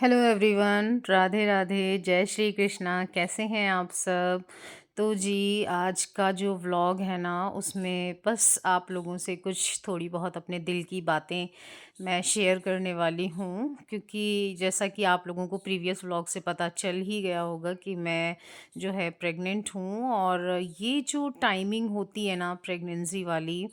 Hello everyone, Radhe Radhe, जय श्री कृष्णा। कैसे हैं आप सब? तो जी, आज का जो व्लॉग है ना, उसमें बस आप लोगों से कुछ थोड़ी बहुत अपने दिल की बातें मैं शेयर करने वाली हूँ, क्योंकि जैसा कि आप लोगों को प्रीवियस व्लॉग से पता चल ही गया होगा कि मैं जो है प्रेग्नेंट हूँ। और ये जो टाइमिंग होती है ना प्रेगनेंसी वाली,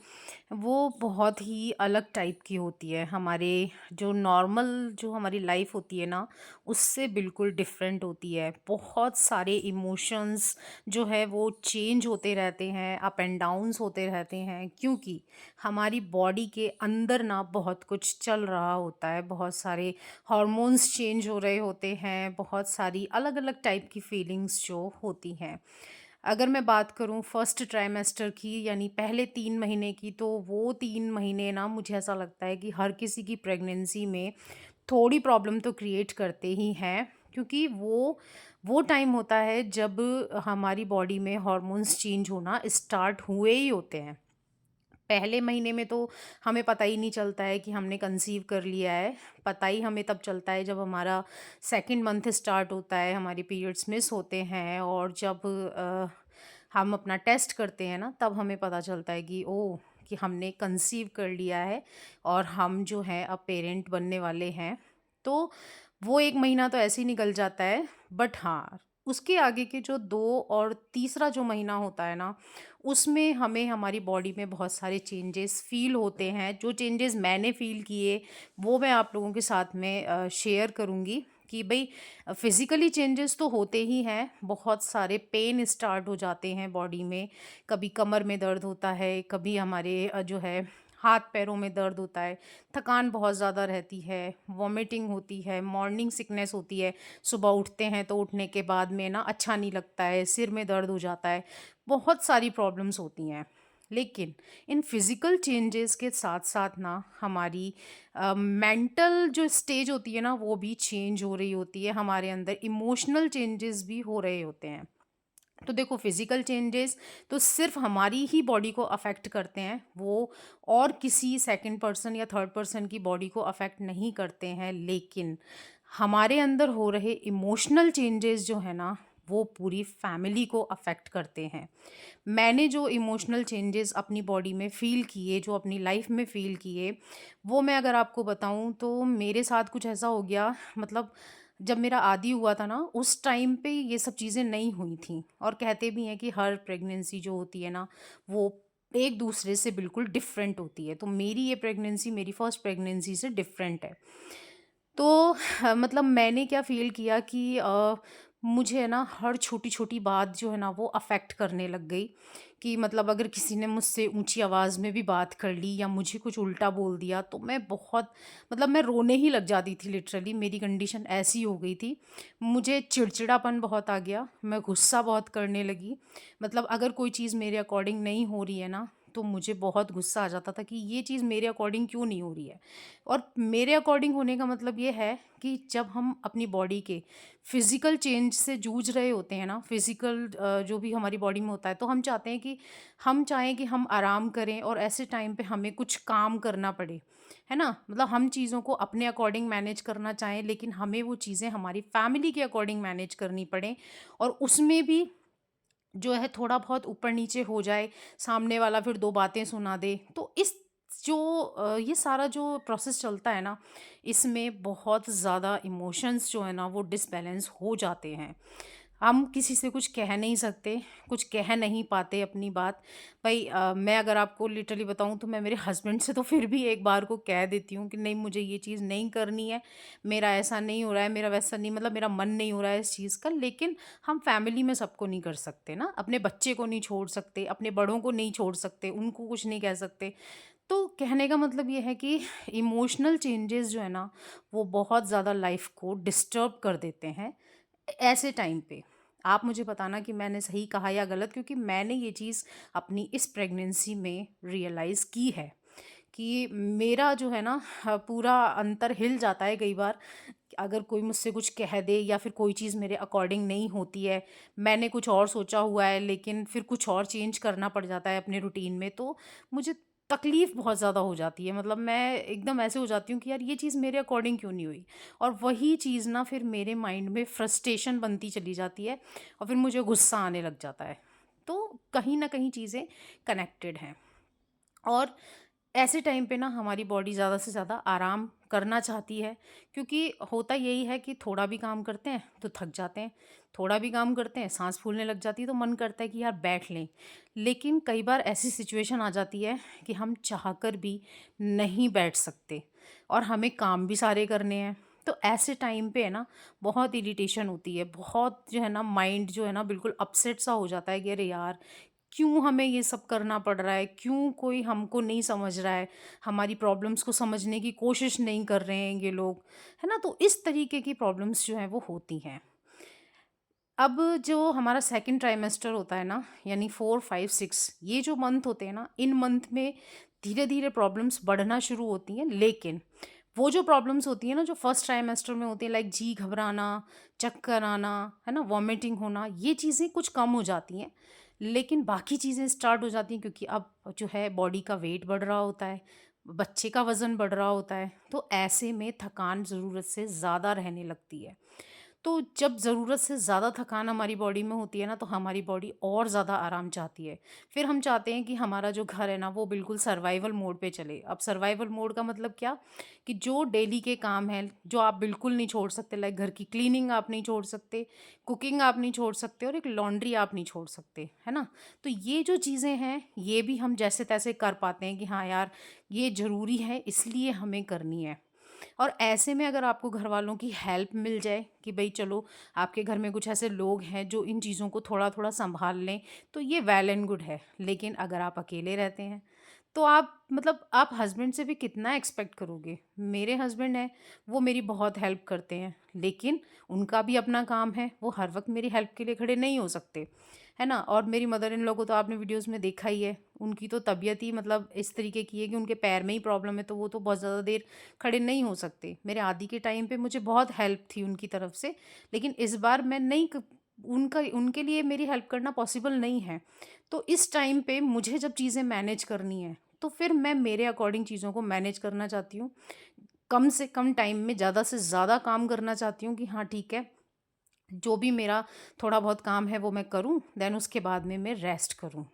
वो बहुत ही अलग टाइप की होती है। हमारे जो नॉर्मल जो हमारी लाइफ होती है ना, उससे बिल्कुल डिफरेंट होती है। बहुत सारे इमोशंस जो है वो चेंज होते रहते हैं, अप एंड डाउन्स होते रहते हैं, क्योंकि हमारी बॉडी के अंदर ना बहुत कुछ चल रहा होता है। बहुत सारे हार्मोन्स चेंज हो रहे होते हैं, बहुत सारी अलग अलग टाइप की फीलिंग्स जो होती हैं। अगर मैं बात करूँ फर्स्ट ट्राइमेस्टर की, यानी पहले 3 महीने की, तो वो 3 महीने ना मुझे ऐसा लगता है कि हर किसी की प्रेगनेंसी में थोड़ी प्रॉब्लम तो क्रिएट करते ही हैं, क्योंकि वो टाइम होता है जब हमारी बॉडी में हार्मोन्स चेंज होना स्टार्ट हुए ही होते हैं। पहले महीने में तो हमें पता ही नहीं चलता है कि हमने कंसीव कर लिया है। पता ही हमें तब चलता है जब हमारा सेकंड मंथ स्टार्ट होता है, हमारे पीरियड्स मिस होते हैं, और जब हम अपना टेस्ट करते हैं ना, तब हमें पता चलता है कि ओह, कि हमने कंसीव कर लिया है और हम जो है अब पेरेंट बनने वाले हैं। तो वो 1 महीना तो ऐसे ही निकल जाता है। बट हाँ, उसके आगे के जो 2 और तीसरा जो महीना होता है ना, उसमें हमें हमारी बॉडी में बहुत सारे चेंजेस फ़ील होते हैं। जो चेंजेस मैंने फ़ील किए, वो मैं आप लोगों के साथ में शेयर करूँगी कि भई फ़िज़िकली चेंजेस तो होते ही हैं। बहुत सारे पेन स्टार्ट हो जाते हैं बॉडी में। कभी कमर में दर्द होता है, कभी हमारे जो है हाथ पैरों में दर्द होता है, थकान बहुत ज़्यादा रहती है, वॉमिटिंग होती है, मॉर्निंग सिकनेस होती है। सुबह उठते हैं तो उठने के बाद में ना अच्छा नहीं लगता है, सिर में दर्द हो जाता है। बहुत सारी प्रॉब्लम्स होती हैं। लेकिन इन फिज़िकल चेंजेस के साथ-साथ ना हमारी मेंटल जो स्टेज होती है ना, वो भी चेंज हो रही होती है। हमारे अंदर इमोशनल चेंजेस भी हो रहे होते हैं। तो देखो, फिज़िकल चेंजेस तो सिर्फ़ हमारी ही बॉडी को अफ़ेक्ट करते हैं, वो और किसी सेकंड पर्सन या थर्ड पर्सन की बॉडी को अफ़ेक्ट नहीं करते हैं। लेकिन हमारे अंदर हो रहे इमोशनल चेंजेस जो है ना, वो पूरी फैमिली को अफ़ेक्ट करते हैं। मैंने जो इमोशनल चेंजेस अपनी बॉडी में फ़ील किए, जो अपनी लाइफ़ में फ़ील किए, वो मैं अगर आपको बताऊँ तो मेरे साथ कुछ ऐसा हो गया। मतलब जब मेरा आदी हुआ था ना, उस टाइम पे ये सब चीज़ें नहीं हुई थी। और कहते भी हैं कि हर प्रेगनेंसी जो होती है ना, वो एक दूसरे से बिल्कुल डिफरेंट होती है। तो मेरी ये प्रेगनेंसी मेरी फर्स्ट प्रेगनेंसी से डिफरेंट है। तो मतलब मैंने क्या फ़ील किया कि मुझे है ना हर छोटी-छोटी बात जो है ना वो अफ़ेक्ट करने लग गई। कि मतलब अगर किसी ने मुझसे ऊँची आवाज़ में भी बात कर ली या मुझे कुछ उल्टा बोल दिया, तो मैं बहुत, मतलब मैं रोने ही लग जाती थी लिटरली। मेरी कंडीशन ऐसी हो गई थी। मुझे चिड़चिड़ापन बहुत आ गया, मैं गुस्सा बहुत करने लगी। मतलब अगर कोई चीज़ मेरे अकॉर्डिंग नहीं हो रही है ना, तो मुझे बहुत गुस्सा आ जाता था कि ये चीज़ मेरे अकॉर्डिंग क्यों नहीं हो रही है। और मेरे अकॉर्डिंग होने का मतलब ये है कि जब हम अपनी बॉडी के फिज़िकल चेंज से जूझ रहे होते हैं ना, फिज़िकल जो भी हमारी बॉडी में होता है, तो हम चाहते हैं कि हम चाहें कि हम आराम करें, और ऐसे टाइम पे हमें कुछ काम करना पड़े, है ना? मतलब हम चीज़ों को अपने अकॉर्डिंग मैनेज करना चाहें, लेकिन हमें वो चीज़ें हमारी फैमिली के अकॉर्डिंग मैनेज करनी पड़ें। और उसमें भी जो है थोड़ा बहुत ऊपर-नीचे हो जाए, सामने वाला फिर 2 बातें सुना दे। तो इस जो ये सारा जो प्रोसेस चलता है ना, इसमें बहुत ज़्यादा इमोशंस जो है ना वो डिसबैलेंस हो जाते हैं। हम किसी से कुछ कह नहीं सकते, कुछ कह नहीं पाते अपनी बात। भई मैं अगर आपको लिटरली बताऊँ, तो मैं मेरे हस्बैंड से तो फिर भी एक बार को कह देती हूँ कि नहीं, मुझे ये चीज़ नहीं करनी है, मेरा ऐसा नहीं हो रहा है, मेरा वैसा नहीं, मतलब मेरा मन नहीं हो रहा है इस चीज़ का। लेकिन हम फैमिली में सबको नहीं कर सकते ना, अपने बच्चे को नहीं छोड़ सकते, अपने बड़ों को नहीं छोड़ सकते, उनको कुछ नहीं कह सकते। तो कहने का मतलब ये है कि इमोशनल चेंजेस जो है ना, वो बहुत ज़्यादा लाइफ को डिस्टर्ब कर देते हैं ऐसे टाइम पे। आप मुझे बताना कि मैंने सही कहा या गलत, क्योंकि मैंने ये चीज़ अपनी इस प्रेगनेंसी में रियलाइज़ की है कि मेरा जो है ना पूरा अंतर हिल जाता है कई बार। अगर कोई मुझसे कुछ कह दे या फिर कोई चीज़ मेरे अकॉर्डिंग नहीं होती है, मैंने कुछ और सोचा हुआ है लेकिन फिर कुछ और चेंज करना पड़ जाता है अपने रूटीन में, तो मुझे तकलीफ़ बहुत ज़्यादा हो जाती है, मतलब मैं एकदम ऐसे हो जाती हूँ कि यार ये चीज़ मेरे अकॉर्डिंग क्यों नहीं हुई। और वही चीज़ ना फिर मेरे माइंड में फ्रस्ट्रेशन बनती चली जाती है और फिर मुझे गुस्सा आने लग जाता है। तो कहीं न कहीं चीज़ें कनेक्टेड हैं। और ऐसे टाइम पे ना हमारी बॉडी ज़्यादा से ज़्यादा आराम करना चाहती है, क्योंकि होता यही है कि थोड़ा भी काम करते हैं तो थक जाते हैं, थोड़ा भी काम करते हैं सांस फूलने लग जाती है तो मन करता है कि यार बैठ लें। लेकिन कई बार ऐसी सिचुएशन आ जाती है कि हम चाहकर भी नहीं बैठ सकते और हमें काम भी सारे करने हैं। तो ऐसे टाइम पे है ना बहुत इरिटेशन होती है, बहुत जो है ना माइंड जो है ना बिल्कुल अपसेट सा हो जाता है कि अरे यार क्यों हमें ये सब करना पड़ रहा है? क्यों कोई हमको नहीं समझ रहा है? हमारी प्रॉब्लम्स को समझने की कोशिश नहीं कर रहे हैं ये लोग, है ना? तो इस तरीके की प्रॉब्लम्स जो हैं वो होती हैं। अब जो हमारा सेकंड ट्राइमेस्टर होता है ना, यानी 4, 5, 6 ये जो मंथ होते हैं ना, इन मंथ में धीरे-धीरे प्रॉब्लम्स बढ़ना शुरू होती हैं। लेकिन वो जो प्रॉब्लम्स होती हैं ना, जो फर्स्ट ट्राइमेस्टर में होती हैं लाइक जी घबराना, चक्कर आना, है ना? वॉमिटिंग होना, ये चीज़ें कुछ कम हो जाती हैं। लेकिन बाकी चीज़ें स्टार्ट हो जाती हैं क्योंकि अब जो है बॉडी का वेट बढ़ रहा होता है, बच्चे का वज़न बढ़ रहा होता है, तो ऐसे में थकान ज़रूरत से ज़्यादा रहने लगती है। तो जब ज़रूरत से ज़्यादा थकान हमारी बॉडी में होती है ना, तो हमारी बॉडी और ज़्यादा आराम चाहती है। फिर हम चाहते हैं कि हमारा जो घर है ना, वो बिल्कुल सर्वाइवल मोड पे चले। अब सर्वाइवल मोड का मतलब क्या? कि जो डेली के काम हैं, जो आप बिल्कुल नहीं छोड़ सकते, लाइक घर की क्लीनिंग आप नहीं छोड़ सकते, कुकिंग आप नहीं छोड़ सकते और एक लॉन्ड्री आप नहीं छोड़ सकते, है ना? तो ये जो चीज़ें हैं, ये भी हम जैसे-तैसे कर पाते हैं कि हाँ यार, ये ज़रूरी है, इसलिए हमें करनी है। और ऐसे में अगर आपको घरवालों की हेल्प मिल जाए कि भई चलो आपके घर में कुछ ऐसे लोग हैं जो इन चीज़ों को थोड़ा-थोड़ा सँभाल लें, तो ये वेल एंड गुड है। लेकिन अगर आप अकेले रहते हैं, तो आप मतलब आप हस्बैंड से भी कितना एक्सपेक्ट करोगे? मेरे हस्बैंड हैं, वो मेरी बहुत हेल्प करते हैं, लेकिन उनका भी अपना काम है, वो हर वक़्त मेरी हेल्प के लिए खड़े नहीं हो सकते, है ना? और मेरी मदर इन लॉ को तो आपने वीडियोज़ में देखा ही है, उनकी तो तबीयत ही मतलब इस तरीके की है कि उनके पैर में ही प्रॉब्लम है, तो वो तो बहुत ज़्यादा देर खड़े नहीं हो सकते। मेरे आदी के टाइम पे मुझे बहुत हेल्प थी उनकी तरफ से, लेकिन इस बार मैं नहीं क उनका उनके लिए मेरी हेल्प करना पॉसिबल नहीं है। तो इस टाइम पे मुझे जब चीज़ें मैनेज करनी है, तो फिर मैं मेरे अकॉर्डिंग चीज़ों को मैनेज करना चाहती हूँ। कम से कम टाइम में ज़्यादा से ज़्यादा काम करना चाहती हूँ कि हाँ, ठीक है, जो भी मेरा थोड़ा बहुत काम है वो मैं करूँ, देन उसके बाद में मैं रेस्ट करूँ।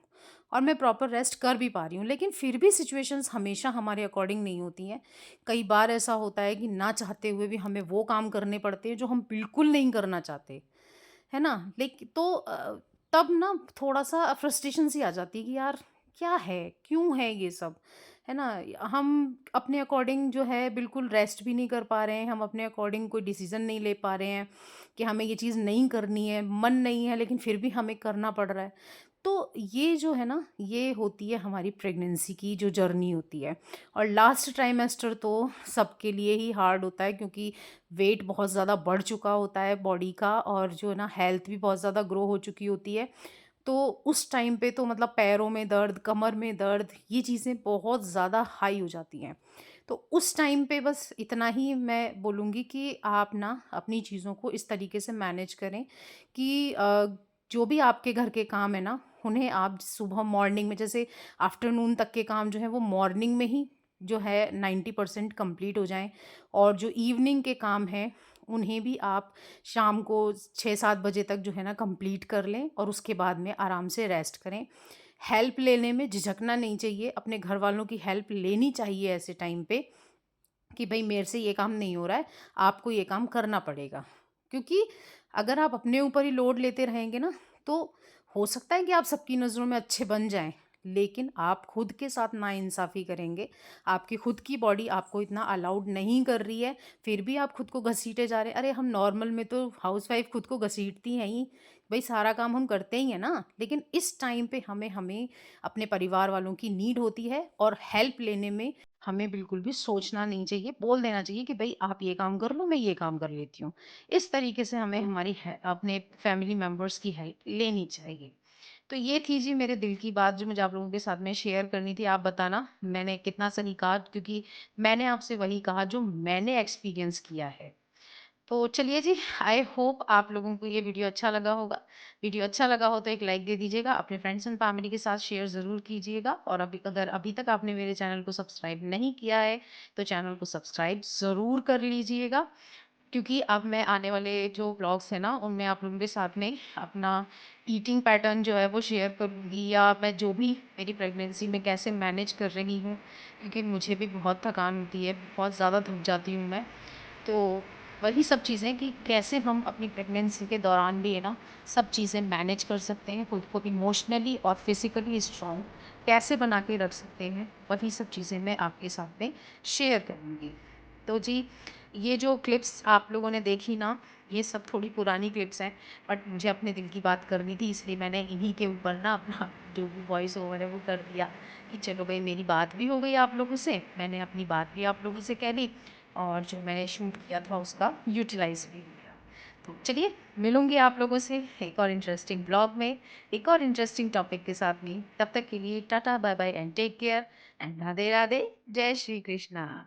और मैं प्रॉपर रेस्ट कर भी पा रही हूँ, लेकिन फिर भी सिचुएशंस हमेशा हमारे अकॉर्डिंग नहीं होती हैं। कई बार ऐसा होता है कि ना चाहते हुए भी हमें वो काम करने पड़ते हैं जो हम बिल्कुल नहीं करना चाहते, है ना? तो तब ना थोड़ा-सा फ्रस्ट्रेशन सी आ जाती है कि यार क्या है? क्यों है ये सब? है ना? हम अपने अकॉर्डिंग जो है बिल्कुल रेस्ट भी नहीं कर पा रहे हैं, हम अपने अकॉर्डिंग कोई डिसीज़न नहीं ले पा रहे हैं कि हमें ये चीज़ नहीं करनी है, मन नहीं है लेकिन फिर भी हमें करना पड़ रहा है। तो ये जो है ना, ये होती है हमारी प्रेगनेंसी की जो जर्नी होती है। और लास्ट ट्राइमेस्टर तो सबके लिए ही हार्ड होता है, क्योंकि वेट बहुत ज़्यादा बढ़ चुका होता है बॉडी का और जो है ना हेल्थ भी बहुत ज़्यादा ग्रो हो चुकी होती है। तो उस टाइम पे तो मतलब पैरों में दर्द, कमर में दर्द, ये चीज़ें बहुत ज़्यादा हाई हो जाती हैं। तो उस टाइम पे बस इतना ही मैं बोलूँगी कि आप ना अपनी चीज़ों को इस तरीके से मैनेज करें कि जो भी आपके घर के काम है ना, उन्हें आप सुबह मॉर्निंग में, जैसे आफ्टरनून तक के काम जो है वो मॉर्निंग में ही जो है 90% कंप्लीट हो जाएँ, और जो इवनिंग के काम हैं उन्हें भी आप शाम को 6-7 बजे तक जो है ना कंप्लीट कर लें और उसके बाद में आराम से रेस्ट करें। हेल्प लेने में झिझकना नहीं चाहिए, अपने घरवालों की हेल्प लेनी चाहिए ऐसे टाइम पे कि भई मेरे से ये काम नहीं हो रहा है, आपको ये काम करना पड़ेगा। क्योंकि अगर आप अपने ऊपर ही लोड लेते रहेंगे ना, तो हो सकता है कि आप सबकी नज़रों में अच्छे बन जाएँ, लेकिन आप खुद के साथ नाइंसाफ़ी करेंगे। आपकी खुद की बॉडी आपको इतना अलाउड नहीं कर रही है, फिर भी आप खुद को घसीटे जा रहे हैं। अरे! हम नॉर्मल में तो हाउसवाइफ़ खुद को घसीटती हैं ही, भई सारा काम हम करते ही हैं ना। लेकिन इस टाइम पे हमें हमें अपने परिवार वालों की नीड होती है, और हेल्प लेने में हमें बिल्कुल भी सोचना नहीं चाहिए, बोल देना चाहिए कि भई आप ये काम कर लो, मैं ये काम कर लेती हूँ। इस तरीके से हमें हमारी अपने फैमिली मेंबर्स की हेल्प लेनी चाहिए। तो ये थी जी मेरे दिल की बात जो मुझे आप लोगों के साथ में शेयर करनी थी। आप बताना मैंने कितना सही कहा, क्योंकि मैंने आपसे वही कहा जो मैंने एक्सपीरियंस किया है। तो चलिए जी, आई होप आप लोगों को ये वीडियो अच्छा लगा होगा। वीडियो अच्छा लगा हो तो एक लाइक दे दीजिएगा, अपने फ्रेंड्स एंड फैमिली के साथ शेयर ज़रूर कीजिएगा और अगर अभी तक आपने मेरे चैनल को सब्सक्राइब नहीं किया है, तो चैनल को सब्सक्राइब ज़रूर कर लीजिएगा। क्योंकि अब मैं आने वाले जो व्लॉग्स हैं ना, उनमें आप लोगों के साथ में अपना ईटिंग पैटर्न जो है वो शेयर करूँगी, या मैं जो भी मेरी प्रेगनेंसी में कैसे मैनेज कर रही हूँ, क्योंकि मुझे भी बहुत थकान होती है, बहुत ज़्यादा थक जाती हूँ मैं। तो वही सब चीज़ें कि कैसे हम अपनी प्रेगनेंसी के दौरान भी है ना, सब चीज़ें मैनेज कर सकते हैं, खुद को इमोशनली और फिज़िकली स्ट्रॉन्ग कैसे बना के रख सकते हैं, वही सब चीज़ें मैं आपके साथ में शेयर करूँगी। तो जी, ये जो क्लिप्स आप लोगों ने देखी ना, ये सब थोड़ी पुरानी क्लिप्स हैं, बट मुझे अपने दिल की बात करनी थी, इसलिए मैंने इन्हीं के ऊपर ना अपना जो भी वॉइस ओवर है वो कर दिया कि चलो भई, मेरी बात भी हो गई आप लोगों से, मैंने अपनी बात भी आप लोगों से कह ली और जो मैंने शूट किया था उसका यूटिलाइज़ भी किया। तो चलिए, मिलूँगी आप लोगों से एक और इंटरेस्टिंग ब्लॉग में, एक और इंटरेस्टिंग टॉपिक के साथ में। तब तक के लिए tata, bye bye and take care and Radhe Radhe, जय श्री कृष्णा।